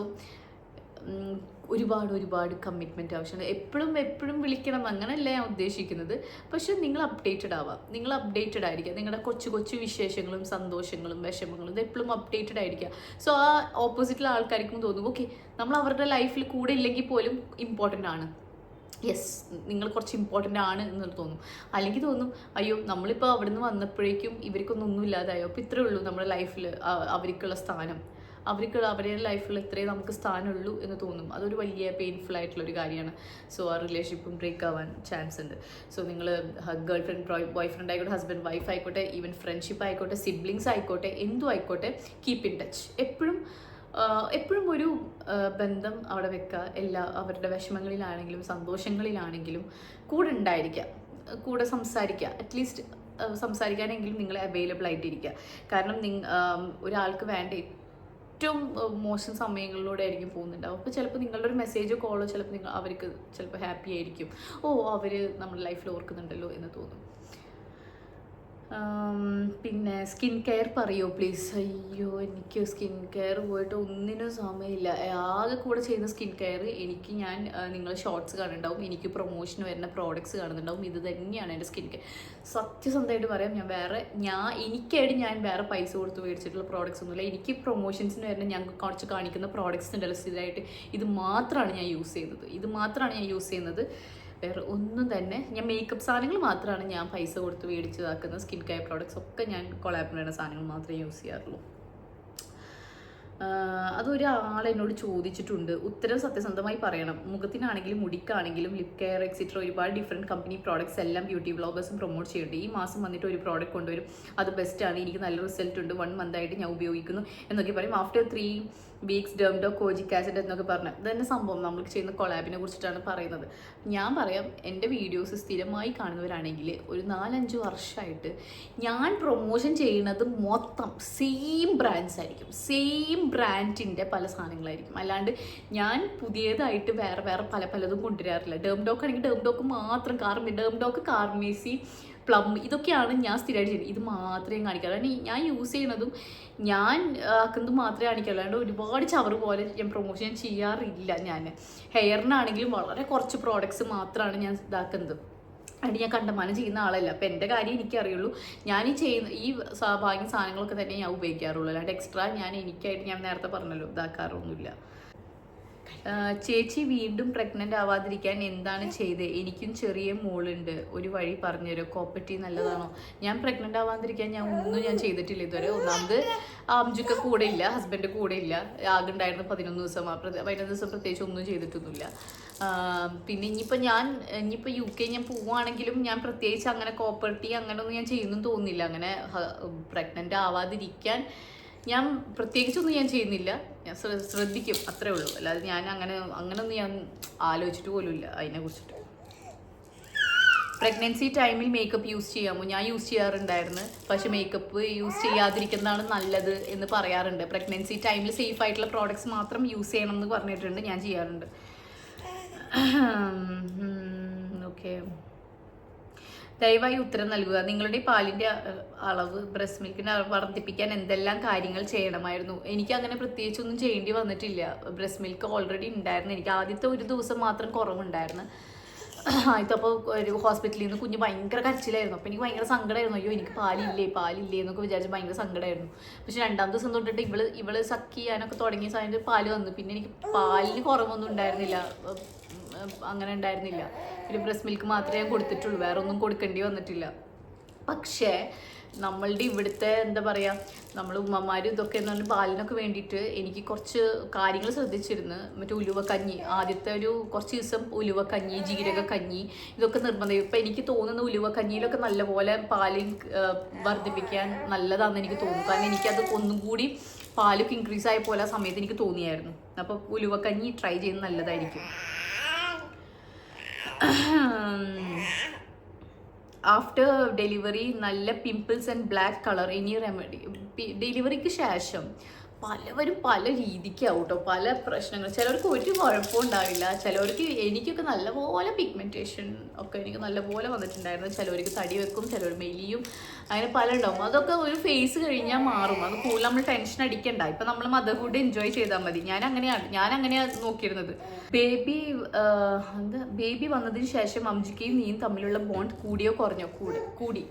ഒരുപാട് കമ്മിറ്റ്മെൻറ്റ് ആവശ്യമാണ്. എപ്പോഴും വിളിക്കണം അങ്ങനെയല്ല ഞാൻ ഉദ്ദേശിക്കുന്നത്. പക്ഷെ നിങ്ങൾ അപ്ഡേറ്റഡ് ആവാം, നിങ്ങൾ അപ്ഡേറ്റഡ് ആയിരിക്കുക. നിങ്ങളുടെ കൊച്ചു വിശേഷങ്ങളും സന്തോഷങ്ങളും വിഷമങ്ങളും ഇത് എപ്പോഴും അപ്ഡേറ്റഡ് ആയിരിക്കുക. സോ ആ ഓപ്പോസിറ്റിലെ ആൾക്കാർക്കും തോന്നും ഓക്കെ നമ്മൾ അവരുടെ ലൈഫിൽ കൂടെ ഇല്ലെങ്കിൽ പോലും ഇമ്പോർട്ടൻ്റ് ആണ്, യെസ് നിങ്ങൾ കുറച്ച് ഇമ്പോർട്ടൻ്റ് ആണ് എന്ന് തോന്നും. അല്ലെങ്കിൽ തോന്നും അയ്യോ നമ്മളിപ്പോൾ അവിടെ നിന്ന് വന്നപ്പോഴേക്കും ഇവർക്കൊന്നും ഇല്ലാതായോ, അപ്പോൾ ഇത്രയേ ഉള്ളൂ നമ്മുടെ ലൈഫിൽ അവർക്കുള്ള സ്ഥാനം, അവരുടെ ലൈഫിൽ ഇത്രയും നമുക്ക് സ്ഥാനമുള്ളൂ എന്ന് തോന്നും. അതൊരു വലിയ പെയിൻഫുൾ ആയിട്ടുള്ളൊരു കാര്യമാണ്. സോ ആ റിലേഷൻഷിപ്പും ബ്രേക്ക് ആവാൻ ചാൻസ് ഉണ്ട്. സോ നിങ്ങൾ ഗേൾ ഫ്രണ്ട് ബോയ് ഫ്രണ്ട് ആയിക്കോട്ടെ, ഹസ്ബൻഡ് വൈഫ് ആയിക്കോട്ടെ, ഈവൻ ഫ്രണ്ട്ഷിപ്പ് ആയിക്കോട്ടെ, സിബ്ലിങ്സ് ആയിക്കോട്ടെ, എന്തും ആയിക്കോട്ടെ, കീപ്പ് ഇൻ ടച്ച്. എപ്പോഴും ഒരു ബന്ധം അവിടെ വെക്കുക. അവരുടെ വിഷമങ്ങളിലാണെങ്കിലും സന്തോഷങ്ങളിലാണെങ്കിലും കൂടെ ഉണ്ടായിരിക്കുക. കൂടെ സംസാരിക്കുക, അറ്റ്ലീസ്റ്റ് സംസാരിക്കാനെങ്കിലും നിങ്ങൾ അവൈലബിൾ ആയിട്ടിരിക്കുക. കാരണം ഒരാൾക്ക് വേണ്ട ഏറ്റവും മോശം സമയങ്ങളിലൂടെ ആയിരിക്കും പോകുന്നുണ്ടാവും. അപ്പോൾ ചിലപ്പോൾ നിങ്ങളുടെ ഒരു മെസ്സേജോ കോളോ ചിലപ്പോൾ അവർക്ക് ചിലപ്പോൾ ഹാപ്പി ആയിരിക്കും, അവർ നമ്മുടെ ലൈഫിൽ ഓർക്കുന്നുണ്ടല്ലോ എന്ന് തോന്നും. പിന്നെ സ്കിൻ കെയർ പറയുമോ പ്ലീസ്? അയ്യോ, എനിക്ക് സ്കിൻ കെയർ പോയിട്ട് ഒന്നിനും സമയമില്ല. ആകെ കൂടെ ചെയ്യുന്ന സ്കിൻ കെയർ ഞാൻ നിങ്ങൾ ഷോർട്സ് കാണുന്നുണ്ടാവും, എനിക്ക് പ്രൊമോഷന് വരുന്ന പ്രോഡക്റ്റ്സ് കാണുന്നുണ്ടാവും. ഇത് തന്നെയാണ് എൻ്റെ സ്കിൻ കെയർ. സത്യസന്ധമായിട്ട് പറയാം, എനിക്കായിട്ട് ഞാൻ വേറെ പൈസ കൊടുത്ത് മേടിച്ചിട്ടുള്ള പ്രോഡക്റ്റ്സ് ഒന്നുമില്ല. എനിക്ക് പ്രൊമോഷൻസിന് വരുന്ന ഞങ്ങൾക്ക് കുറച്ച് കാണിക്കുന്ന പ്രോഡക്റ്റ്സ് ഉണ്ടല്ലോ സ്ഥിരമായിട്ട്, ഇത് മാത്രമാണ് ഞാൻ യൂസ് ചെയ്യുന്നത്. വേറെ ഒന്നും തന്നെ ഞാൻ മേക്കപ്പ് സാധനങ്ങൾ മാത്രമാണ് ഞാൻ പൈസ കൊടുത്ത് മേടിച്ചതാക്കുന്നത്. സ്കിൻ കെയർ പ്രോഡക്റ്റ്സ് ഒക്കെ ഞാൻ കൊളാബ് ചെയ്യുന്ന സാധനങ്ങൾ മാത്രമേ യൂസ് ചെയ്യാറുള്ളൂ. അതൊരാൾ എന്നോട് ചോദിച്ചിട്ടുണ്ട്, ഉത്തരം സത്യസന്ധമായി പറയണം. മുഖത്തിനാണെങ്കിലും മുടിക്കാണെങ്കിലും ലിപ് കെയർ എക്സെട്ര ഒരുപാട് ഡിഫറെൻറ്റ് കമ്പനി പ്രോഡക്റ്റ്സ് എല്ലാം ബ്യൂട്ടി വ്ളോഗേഴ്സും പ്രൊമോട്ട് ചെയ്യുന്നുണ്ട്. ഈ മാസം വന്നിട്ട് ഒരു പ്രോഡക്റ്റ് കൊണ്ടുവരും, അത് ബെസ്റ്റാണ്, എനിക്ക് നല്ല റിസൾട്ട് ഉണ്ട്, 1 month ആയിട്ട് ഞാൻ ഉപയോഗിക്കുന്നു എന്നൊക്കെ പറയും. ആഫ്റ്റർ 3 weeks ഡെർമഡോ കോജിക് ആസിഡ് എന്നൊക്കെ പറഞ്ഞാൽ ഇതന്നെ സംഭവം നമ്മൾ ചെയ്യുന്ന കൊളാബിനെ കുറിച്ചിട്ടാണ് പറയുന്നത്. ഞാൻ പറയാം, എൻ്റെ വീഡിയോസ് സ്ഥിരമായി കാണുന്നവരാണെങ്കിൽ ഒരു 4-5 വർഷമായിട്ട് ഞാൻ പ്രൊമോഷൻ ചെയ്യുന്നത് മൊത്തം സെയിം ബ്രാൻഡ്സ് ആയിരിക്കും, സെയിം ബ്രാൻഡിൻ്റെ പല സാധനങ്ങളായിരിക്കും. അല്ലാണ്ട് ഞാൻ പുതിയതായിട്ട് വേറെ പലതും കൊണ്ടുവരാറില്ല. ഡെർമഡോക്ക് ആണെങ്കിൽ ഡെർമഡോക്ക് മാത്രം, ഡെർമഡോക്ക്, കാർമേസി, പ്ലം, ഇതൊക്കെയാണ് ഞാൻ സ്ഥിരമായിട്ട് ചെയ്യുന്നത്. ഇത് മാത്രമേ കാണിക്കാറുള്ളൂ. കാരണം ഞാൻ യൂസ് ചെയ്യുന്നതും ഞാൻ ആക്കുന്നതും മാത്രമേ കാണിക്കാറുള്ളൂ. അല്ലാണ്ട് ഒരുപാട് ചവറ് പോലെ ഞാൻ പ്രൊമോഷൻ ചെയ്യാറില്ല. ഞാൻ ഹെയറിനാണെങ്കിലും വളരെ കുറച്ച് പ്രോഡക്ട്സ് മാത്രമാണ് ഞാൻ ഇതാക്കുന്നത്. അതിന് ഞാൻ കണ്ടമാനം ചെയ്യുന്ന ആളല്ല. അപ്പം എൻ്റെ കാര്യം എനിക്കറിയുള്ളൂ. ഞാൻ ഈ ബാക്കി സാധനങ്ങളൊക്കെ തന്നെ ഞാൻ ഉപയോഗിക്കാറുള്ളൂ. അല്ലാണ്ട് എക്സ്ട്രാ എനിക്കായിട്ട് ഞാൻ നേരത്തെ പറഞ്ഞല്ലോ ഇതാക്കാറൊന്നുമില്ല. ചേച്ചി വീണ്ടും പ്രഗ്നൻ്റ് ആവാതിരിക്കാൻ എന്താണ് ചെയ്തത്? എനിക്കും ചെറിയ മോളുണ്ട്, ഒരു വഴി പറഞ്ഞുതരോ? കോപ്പറ്റി നല്ലതാണോ? ഞാൻ പ്രഗ്നൻ്റ് ആവാതിരിക്കാൻ ഞാൻ ചെയ്തിട്ടില്ല ഇതുവരെ. ഒന്നാമത് അംജുക്ക കൂടെ ഇല്ല, ഹസ്ബൻഡ് കൂടെ ഇല്ല. ആകെ ഉണ്ടായിരുന്നു 11 ദിവസം. 11 ദിവസം പ്രത്യേകിച്ച് ഒന്നും ചെയ്തിട്ടൊന്നുമില്ല. പിന്നെ ഇനിയിപ്പോൾ UK ഞാൻ പോവുകയാണെങ്കിലും ഞാൻ പ്രത്യേകിച്ച് അങ്ങനെ കോപ്പർട്ടി അങ്ങനെയൊന്നും ഞാൻ ചെയ്യുന്നു തോന്നുന്നില്ല. അങ്ങനെ പ്രഗ്നൻ്റ് ആവാതിരിക്കാൻ ഞാൻ പ്രത്യേകിച്ചൊന്നും ഞാൻ ചെയ്യുന്നില്ല. ഞാൻ ശ്രദ്ധിക്കും, അത്രേ ഉള്ളൂ. അല്ലാതെ ഞാൻ അങ്ങനെയൊന്നും ഞാൻ ആലോചിച്ചിട്ട് പോലുമില്ല അതിനെക്കുറിച്ചിട്ട്. പ്രഗ്നൻസി ടൈമിൽ മേക്കപ്പ് യൂസ് ചെയ്യാമോ? ഞാൻ യൂസ് ചെയ്യാറുണ്ടായിരുന്നു, പക്ഷെ മേക്കപ്പ് യൂസ് ചെയ്യാതിരിക്കുന്നതാണ് നല്ലത് എന്ന് പറയാറുണ്ട്. പ്രഗ്നൻസി ടൈമിൽ സേഫ് ആയിട്ടുള്ള പ്രോഡക്ട്സ് മാത്രം യൂസ് ചെയ്യണം എന്ന് പറഞ്ഞിട്ടുണ്ട്, ഞാൻ ചെയ്യാറുണ്ട്. ഓക്കെ, ദയവായി ഉത്തരം നൽകുക. നിങ്ങളുടെ പാലിൻ്റെ അളവ്, ബ്രസ്റ്റ് മിൽക്കിൻ്റെ അളവ് വർദ്ധിപ്പിക്കാൻ എന്തെല്ലാം കാര്യങ്ങൾ ചെയ്യണമായിരുന്നു? എനിക്ക് അങ്ങനെ പ്രത്യേകിച്ചൊന്നും ചെയ്യേണ്ടി വന്നിട്ടില്ല. ബ്രസ്റ്റ് മിൽക്ക് ഓൾറെഡി ഉണ്ടായിരുന്നു. എനിക്ക് ആദ്യത്തെ ഒരു ദിവസം മാത്രം കുറവുണ്ടായിരുന്നു. ആദ്യത്തപ്പോൾ ഒരു ഹോസ്പിറ്റലിൽ നിന്ന് കുഞ്ഞ് ഭയങ്കര കരച്ചിലായിരുന്നു. അപ്പോൾ എനിക്ക് ഭയങ്കര സങ്കടമായിരുന്നു. അയ്യോ, എനിക്ക് പാലില്ലേ എന്നൊക്കെ വിചാരിച്ച് ഭയങ്കര സങ്കടമായിരുന്നു. പക്ഷെ 2-ാം ദിവസം തൊട്ടിട്ട് ഇവള് സക്ക് ചെയ്യാനൊക്കെ തുടങ്ങിയ സമയത്ത് പാല് വന്നു. പിന്നെ എനിക്ക് പാലിന് കുറവൊന്നും ഉണ്ടായിരുന്നില്ല, അങ്ങനെ ഉണ്ടായിരുന്നില്ല. ഒരു ബ്രസ്റ്റ് മിൽക്ക് മാത്രമേ ഞാൻ കൊടുത്തിട്ടുള്ളൂ, വേറെ ഒന്നും കൊടുക്കേണ്ടി വന്നിട്ടില്ല. പക്ഷേ നമ്മളുടെ ഇവിടുത്തെ എന്താ പറയുക, നമ്മൾ ഉമ്മമാർ ഇതൊക്കെ എന്ന് പറഞ്ഞാൽ പാലിനൊക്കെ വേണ്ടിയിട്ട് എനിക്ക് കുറച്ച് കാര്യങ്ങൾ ശ്രദ്ധിച്ചിരുന്നു. മറ്റേ ഉലുവക്കഞ്ഞി, ആദ്യത്തെ ഒരു കുറച്ച് ദിവസം ഉലുവക്കഞ്ഞി, ജീരകക്കഞ്ഞി, ഇതൊക്കെ നിർബന്ധം. ഇപ്പം എനിക്ക് തോന്നുന്നു ഉലുവക്കഞ്ഞിയിലൊക്കെ നല്ലപോലെ പാല് വർദ്ധിപ്പിക്കാൻ നല്ലതാണെന്ന് എനിക്ക് തോന്നുന്നു. കാരണം എനിക്കത് ഒന്നും കൂടി പാലൊക്കെ ഇൻക്രീസ് ആയ പോലെ ആ സമയത്ത് എനിക്ക് തോന്നിയായിരുന്നു. അപ്പോൾ ഉലുവക്കഞ്ഞി ട്രൈ ചെയ്യുന്നത് നല്ലതായിരിക്കും. ആഫ്റ്റർ ഡെലിവറി നല്ല pimples and black colour, any remedy? ഡെലിവറിക്ക് ശേഷം പലവരും പല രീതിക്കാവും കേട്ടോ, പല പ്രശ്നങ്ങൾ. ചിലർക്ക് ഒരു കുഴപ്പവും ഉണ്ടാവില്ല, ചിലവർക്ക്, എനിക്കൊക്കെ നല്ലപോലെ പിഗ്മെൻറ്റേഷൻ ഒക്കെ എനിക്ക് നല്ലപോലെ വന്നിട്ടുണ്ടായിരുന്നു. ചിലവർക്ക് തടി വെക്കും, ചിലവർ മെലിയും, അങ്ങനെ പല ഉണ്ടാവും. അതൊക്കെ ഒരു ഫേസ് കഴിഞ്ഞാൽ മാറും. അത് കൂടുതൽ നമ്മൾ ടെൻഷൻ അടിക്കണ്ട. ഇപ്പം നമ്മൾ മദർഹുഡ് എൻജോയ് ചെയ്താൽ മതി. ഞാൻ അങ്ങനെയാണ് നോക്കിയിരുന്നത്. ബേബി വന്നതിന് ശേഷം അംജിക്കയും നീയും തമ്മിലുള്ള ബോണ്ട് കൂടിയോ കുറഞ്ഞോ? കൂടി.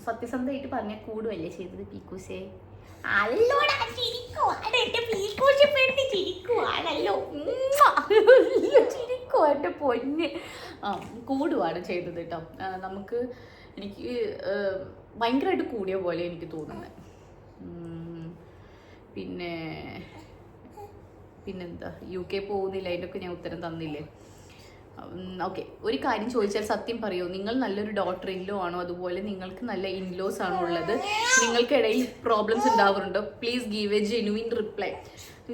സത്യസന്ധമായിട്ട് പറഞ്ഞാൽ കൂടുമല്ലേ ചെയ്തത് പീക്കൂസേ? എന്റെ പൊന്ന്, കൂടുവാണ് ചെയ്തത് കേട്ടോ. എനിക്ക് ഭയങ്കരമായിട്ട് കൂടിയ പോലെ എനിക്ക് തോന്നുന്നത്. പിന്നെന്താ, UK പോകുന്നില്ല, അതിൻ്റെയൊക്കെ ഞാൻ ഉത്തരം തന്നില്ലേ? ഓക്കെ, ഒരു കാര്യം ചോദിച്ചാൽ സത്യം പറയൂ, നിങ്ങൾ നല്ലൊരു ഡോട്ടർ ഇൻലോ ആണോ? അതുപോലെ നിങ്ങൾക്ക് നല്ല ഇൻലോസ് ആണോ ഉള്ളത്? നിങ്ങൾക്കിടയിൽ പ്രോബ്ലംസ് ഉണ്ടാവാറുണ്ടോ? Please give a genuine reply.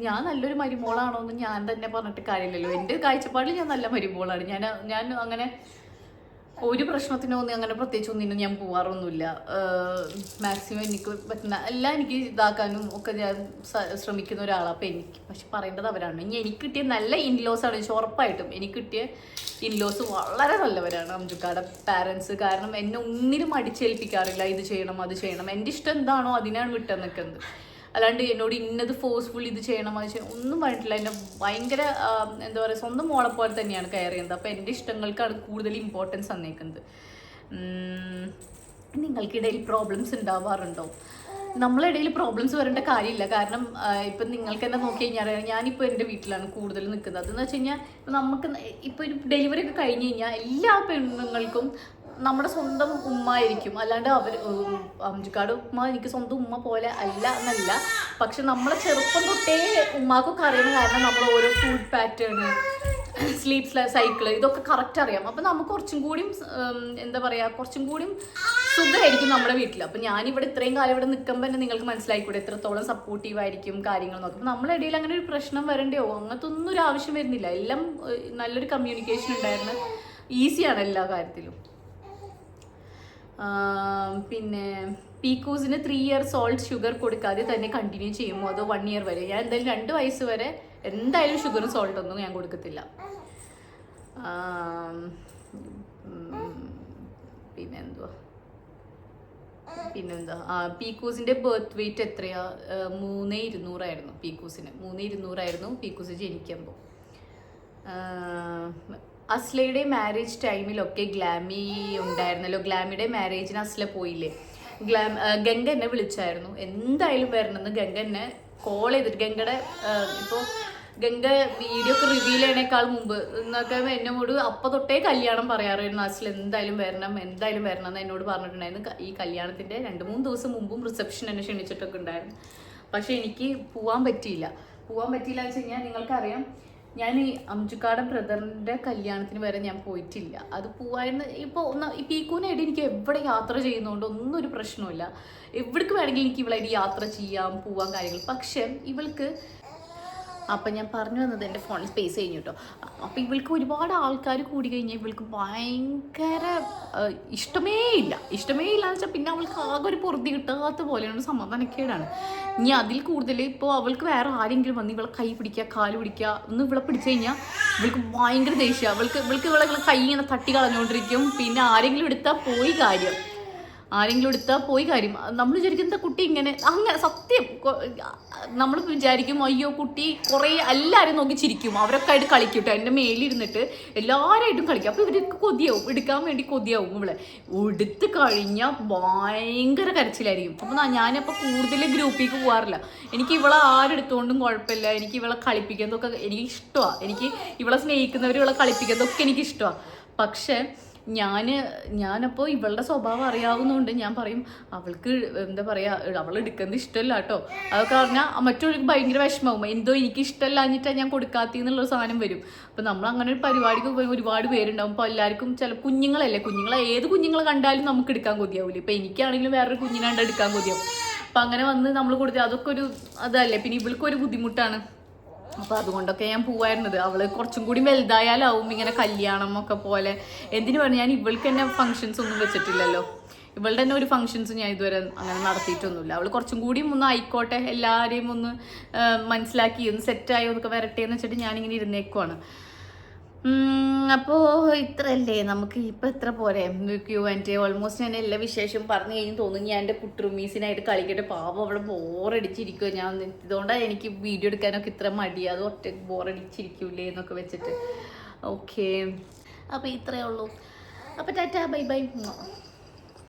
ഞാൻ നല്ലൊരു മരുമോളാണോ എന്ന് ഞാൻ തന്നെ പറഞ്ഞിട്ട് കാര്യമില്ലല്ലോ. എൻ്റെ കാഴ്ചപ്പാടിൽ ഞാൻ നല്ല മരുമോളാണ്. ഞാൻ അങ്ങനെ ഒരു പ്രശ്നത്തിനോ ഒന്നും അങ്ങനെ പ്രത്യേകിച്ച് ഒന്നിനും ഞാൻ പോവാറൊന്നുമില്ല. മാക്സിമം എനിക്ക് പറ്റുന്ന എല്ലാം എനിക്ക് ഇതാക്കാനും ഒക്കെ ഞാൻ ശ്രമിക്കുന്ന ഒരാളാണ്. അപ്പം എനിക്ക് പക്ഷെ പറയേണ്ടത് അവരാണ്. ഇനി എനിക്ക് കിട്ടിയ നല്ല ഇൻലോസാണ്. ഉറപ്പായിട്ടും എനിക്ക് കിട്ടിയ ഇൻലോസ് വളരെ നല്ലവരാണ് അംജുക്കാടെ പാരൻസ്. കാരണം എന്നെ ഒന്നിനും അടിച്ചേൽപ്പിക്കാറില്ല, ഇത് ചെയ്യണം അത് ചെയ്യണം. എൻ്റെ ഇഷ്ടം എന്താണോ അതിനാണ് വിട്ടു നിൽക്കുന്നത്. അല്ലാണ്ട് എന്നോട് ഇന്നത് ഫോഴ്സ്ഫുൾ ഇത് ചെയ്യണം അത് ചെയ്യണം ഒന്നും പറഞ്ഞിട്ടില്ല. എന്നെ ഭയങ്കര എന്താ പറയുക, സ്വന്തം മോളെ പോലെ തന്നെയാണ് കെയർ ചെയ്യുന്നത്. അപ്പോൾ എൻ്റെ ഇഷ്ടങ്ങൾക്കാണ് കൂടുതൽ ഇമ്പോർട്ടൻസ് തന്നേക്കുന്നത്. നിങ്ങൾക്കിടയിൽ പ്രോബ്ലംസ് ഉണ്ടാവാറുണ്ടോ? നമ്മളിടയിൽ പ്രോബ്ലംസ് വരേണ്ട കാര്യമില്ല. കാരണം ഇപ്പം നിങ്ങൾക്ക് തന്നെ നോക്കി കഴിഞ്ഞാൽ ഞാനിപ്പോൾ എൻ്റെ വീട്ടിലാണ് കൂടുതൽ നിൽക്കുന്നത്. അതെന്ന് വെച്ച് കഴിഞ്ഞാൽ നമുക്ക് ഇപ്പോൾ ഒരു ഡെലിവറി ഒക്കെ കഴിഞ്ഞ് കഴിഞ്ഞാൽ എല്ലാ പെണ്ണുങ്ങൾക്കും നമ്മുടെ സ്വന്തം ഉമ്മ ആയിരിക്കും. അല്ലാണ്ട് അംജുക്കാട് ഉമ്മ എനിക്ക് സ്വന്തം ഉമ്മ പോലെ അല്ല എന്നല്ല. പക്ഷെ നമ്മളെ ചെറുപ്പം തൊട്ടേ ഉമ്മാക്കൊക്കെ അറിയുന്ന കാരണം നമ്മൾ ഓരോ ഫുഡ് പാറ്റേൺ, സ്ലീപ്പ് സൈക്കിൾ ഇതൊക്കെ കറക്റ്റ് അറിയാം. അപ്പം നമുക്ക് കുറച്ചും കൂടിയും എന്താ പറയുക, കുറച്ചും കൂടിയും സുഖമായിരിക്കും നമ്മുടെ വീട്ടിൽ. അപ്പം ഞാനിവിടെ ഇത്രയും കാലം ഇവിടെ നിൽക്കുമ്പോൾ തന്നെ നിങ്ങൾക്ക് മനസ്സിലായിക്കൂടെ എത്രത്തോളം സപ്പോർട്ടീവ് ആയിരിക്കും കാര്യങ്ങൾ നോക്കും. അപ്പം നമ്മളെ ഇടയിൽ അങ്ങനെ ഒരു പ്രശ്നം വരണ്ടയോ അങ്ങനത്തെ ഒന്നും ഒരു ആവശ്യം വരുന്നില്ല. എല്ലാം നല്ലൊരു കമ്മ്യൂണിക്കേഷൻ ഉണ്ടായിരുന്നു. ഈസിയാണ് എല്ലാ കാര്യത്തിലും. പിന്നെ പീക്കൂസിന് 3 years സോൾട്ട് ഷുഗർ കൊടുക്കാതെ തന്നെ കണ്ടിന്യൂ ചെയ്യുമോ അതോ 1 year വരെ? ഞാൻ എന്തായാലും 2 വയസ്സ് വരെ എന്തായാലും ഷുഗറും സോൾട്ടൊന്നും ഞാൻ കൊടുക്കത്തില്ല. പിന്നെന്താ പീക്കൂസിൻ്റെ ബർത്ത് വെയിറ്റ് എത്രയാ? 3200 ആയിരുന്നു പീക്കൂസിന്. 3200 ആയിരുന്നു പീക്കൂസ് ജനിക്കുമ്പോൾ. അസ്ലയുടെ മാരേജ് ടൈമിലൊക്കെ ഗ്ലാമി ഉണ്ടായിരുന്നല്ലോ. ഗ്ലാമിയുടെ മാരേജിന് അസ്ല പോയില്ലേ? ഗംഗ എന്നെ വിളിച്ചായിരുന്നു എന്തായാലും വരണമെന്ന്. ഗംഗ എന്നെ കോൾ ചെയ്തിട്ട് ഗംഗയുടെ ഇപ്പോൾ ഗംഗ വീഡിയോ ഒക്കെ റിവീൽ ചെയ്യണേക്കാൾ മുമ്പ് എന്നൊക്കെ എന്നോട് അപ്പം തൊട്ടേ കല്യാണം പറയാറായിരുന്നു. അസ്ല എന്തായാലും വരണം എന്ന് എന്നോട് പറഞ്ഞിട്ടുണ്ടായിരുന്നു. ഈ കല്യാണത്തിൻ്റെ 2-3 ദിവസം മുമ്പും റിസപ്ഷൻ എന്നെ ക്ഷണിച്ചിട്ടൊക്കെ ഉണ്ടായിരുന്നു. പക്ഷെ എനിക്ക് പോകാൻ പറ്റിയില്ല എന്ന് വെച്ച് കഴിഞ്ഞാൽ നിങ്ങൾക്കറിയാം, ഞാൻ ഈ അംജുക്കാടെ ബ്രദറിൻ്റെ കല്യാണത്തിന് വരെ ഞാൻ പോയിട്ടില്ല. അത് പോവായിരുന്നു. ഇപ്പോൾ ഈ പീക്കൂനായിട്ട് എനിക്ക് എവിടെ യാത്ര ചെയ്യുന്നതുകൊണ്ട് ഒന്നും ഒരു പ്രശ്നമില്ല. എവിടേക്ക് വേണമെങ്കിൽ എനിക്ക് ഇവളായിട്ട് യാത്ര ചെയ്യാം, പോവാൻ കാര്യങ്ങൾ. പക്ഷെ ഇവൾക്ക് അപ്പം ഞാൻ പറഞ്ഞു വന്നത് എൻ്റെ ഫോണിൽ സ്പേസ് കഴിഞ്ഞു കേട്ടോ. അപ്പം ഇവൾക്ക് ഒരുപാട് ആൾക്കാർ കൂടി കഴിഞ്ഞാൽ ഇവൾക്ക് ഭയങ്കര ഇഷ്ടമേ ഇല്ല എന്ന് വെച്ചാൽ പിന്നെ അവൾക്ക് ആകെ ഒരു പൊറുതി കിട്ടാത്ത പോലെയാണ്, സമാധാനക്കേടാണ്. ഇനി അതിൽ കൂടുതൽ ഇപ്പോൾ അവൾക്ക് വേറെ ആരെങ്കിലും വന്ന് ഇവളെ കൈ പിടിക്കുക, കാല് പിടിക്കുക ഒന്ന് ഇവളെ പിടിച്ചു കഴിഞ്ഞാൽ ഇവൾക്ക് ഭയങ്കര ദേഷ്യം. ഇവൾക്ക് ഇവളെ കൈ ഇങ്ങനെ തട്ടി കളഞ്ഞുകൊണ്ടിരിക്കും. പിന്നെ ആരെങ്കിലും എടുത്താൽ പോയി കാര്യം. നമ്മൾ വിചാരിക്കുന്ന കുട്ടി ഇങ്ങനെ അങ്ങനെ സത്യം നമ്മൾ വിചാരിക്കും അയ്യോ കുട്ടി കുറേ എല്ലാവരും നോക്കി ചിരിക്കും, അവരൊക്കെ ആയിട്ട് കളിക്കും കേട്ടോ. എൻ്റെ മേലിരുന്നിട്ട് എല്ലാവരായിട്ടും കളിക്കും. അപ്പോൾ ഇവർക്ക് എടുക്കാൻ വേണ്ടി കൊതിയാവും. ഇവളെ എടുത്ത് കഴിഞ്ഞാൽ ഭയങ്കര കരച്ചിലായിരിക്കും. അപ്പോൾ ഞാനപ്പോൾ കൂടുതൽ ഗ്രൂപ്പിലേക്ക് പോകാറില്ല. എനിക്ക് ഇവളെ ആരെടുത്തുകൊണ്ടും കുഴപ്പമില്ല. എനിക്ക് ഇവളെ കളിപ്പിക്കുന്നതൊക്കെ എനിക്ക് ഇഷ്ടമാണ്. എനിക്ക് ഇവളെ സ്നേഹിക്കുന്നവർ ഇവളെ കളിപ്പിക്കുന്നതൊക്കെ എനിക്ക് ഇഷ്ടമാണ്. പക്ഷേ ഞാനപ്പോൾ ഇവളുടെ സ്വഭാവം അറിയാവുന്നതുകൊണ്ട് ഞാൻ പറയും അവൾക്ക് എന്താ പറയുക, അവൾ എടുക്കുന്നത് ഇഷ്ടമല്ല കേട്ടോ. അതൊക്കെ പറഞ്ഞാൽ മറ്റൊരു ഭയങ്കര വിഷമവും. എന്തോ എനിക്ക് ഇഷ്ടമല്ല എന്നിട്ടാണ് ഞാൻ കൊടുക്കാത്തതെന്നുള്ളൊരു സാധനം വരും. അപ്പം നമ്മൾ അങ്ങനെ ഒരു പരിപാടിക്ക് ഒരുപാട് പേരുണ്ടാവും. അപ്പോൾ എല്ലാവർക്കും ചില കുഞ്ഞുങ്ങളെ ഏത് കുഞ്ഞുങ്ങളെ കണ്ടാലും നമുക്ക് എടുക്കാൻ കൊതിയാവില്ല. ഇപ്പം എനിക്കാണെങ്കിലും വേറൊരു കുഞ്ഞിനെ കണ്ട് എടുക്കാൻ കൊതിയാവും. അപ്പം അങ്ങനെ വന്ന് നമ്മൾ കൊടുത്ത് അതൊക്കെ ഒരു അതല്ലേ. പിന്നെ ഇവൾക്കൊരു ബുദ്ധിമുട്ടാണ്. അപ്പോൾ അതുകൊണ്ടൊക്കെ ഞാൻ പോവായിരുന്നത്. അവള് കുറച്ചും കൂടി വലുതായാലാവും ഇങ്ങനെ കല്യാണം ഒക്കെ പോലെ. എന്തിനു പറഞ്ഞു, ഞാൻ ഇവൾക്ക് തന്നെ ഫങ്ഷൻസ് ഒന്നും വെച്ചിട്ടില്ലല്ലോ. ഇവളുടെ തന്നെ ഒരു ഫങ്ഷൻസ് ഞാൻ ഇതുവരെ അങ്ങനെ നടത്തിയിട്ടൊന്നുമില്ല. അവൾ കുറച്ചും കൂടിയും ഒന്ന് ആയിക്കോട്ടെ, എല്ലാവരെയും ഒന്ന് മനസ്സിലാക്കി ഒന്ന് സെറ്റായി ഒന്നൊക്കെ വരട്ടെ എന്ന് വെച്ചിട്ട് ഞാനിങ്ങനെ ഇരുന്നേക്കുവാണ്. അപ്പോൾ ഇത്രയല്ലേ നമുക്ക് ഇപ്പം എത്ര പോരെ Q&A. ഓൾമോസ്റ്റ് ഞാൻ എല്ലാ വിശേഷവും പറഞ്ഞു കഴിഞ്ഞ് തോന്നുന്നു. ഞാൻ എൻ്റെ കുട്ടുറുമീസിനായിട്ട് കളിക്കട്ടെ. പാവം അവിടെ ബോറടിച്ചിരിക്കുക. ഞാൻ ഇതുകൊണ്ടാണ് എനിക്ക് വീഡിയോ എടുക്കാനൊക്കെ ഇത്ര മടി. അത് ഒറ്റ ബോറടിച്ചിരിക്കൂലേ എന്നൊക്കെ വെച്ചിട്ട്. ഓക്കെ, അപ്പോൾ ഇത്രയേ ഉള്ളൂ. അപ്പോൾ ടാറ്റാ, ബൈ ബൈ.